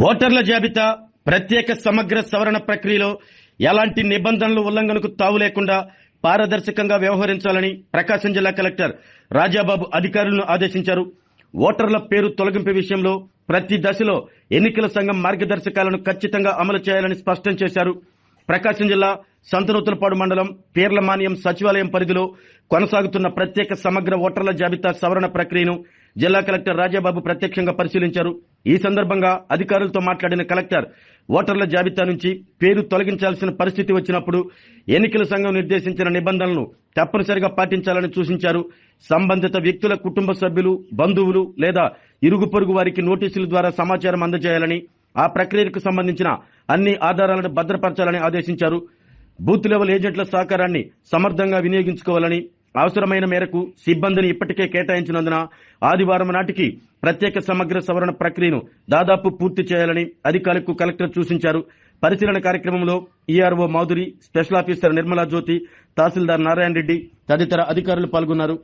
ఓటర్ల జాబితా ప్రత్యేక సమగ్ర సవరణ ప్రక్రియలో ఎలాంటి నిబంధనలు ఉల్లంఘనకు తావు లేకుండా పారదర్శకంగా వ్యవహరించాలని ప్రకాశం జిల్లా కలెక్టర్ రాజాబాబు అధికారులను ఆదేశించారు. ఓటర్ల పేరు తొలగింపు విషయంలో ప్రతి దశలో ఎన్నికల సంఘం మార్గదర్శకాలను ఖచ్చితంగా అమలు చేయాలని స్పష్టం చేశారు. ప్రకాశం జిల్లా సంతనూతలపాడు మండలం పీర్లమానియం సచివాలయం పరిధిలో కొనసాగుతున్న ప్రత్యేక సమగ్ర ఓటర్ల జాబితా సవరణ ప్రక్రియను జిల్లా కలెక్టర్ రాజాబాబు ప్రత్యక్షంగా పరిశీలించారు. ఈ సందర్భంగా అధికారులతో మాట్లాడిన కలెక్టర్ ఓటర్ల జాబితా నుంచి పేరు తొలగించాల్సిన పరిస్థితి వచ్చినప్పుడు ఎన్నికల సంఘం నిర్దేశించిన నిబంధనలను తప్పనిసరిగా పాటించాలని సూచించారు. సంబంధిత వ్యక్తుల కుటుంబ సభ్యులు, బంధువులు లేదా ఇరుగు పొరుగు వారికి నోటీసుల ద్వారా సమాచారం అందజేయాలని, ఆ ప్రక్రియకు సంబంధించిన అన్ని ఆధారాలను భద్రపరచాలని ఆదేశించారు. బూత్ లెవెల్ ఏజెంట్ల సహకారాన్ని సమర్థంగా వినియోగించుకోవాలని, అవసరమైన మేరకు సిబ్బందిని ఇప్పటికే కేటాయించినందున ఆదివారం నాటికి ప్రత్యేక సమగ్ర సవరణ ప్రక్రియను దాదాపు పూర్తి చేయాలని అధికారులకు కలెక్టర్ సూచించారు. పరిశీలన కార్యక్రమంలో ERO Madhuri, special officer Nirmala Jyothi, tahsildar Narayana Reddy తదితర అధికారులు పాల్గొన్నారు.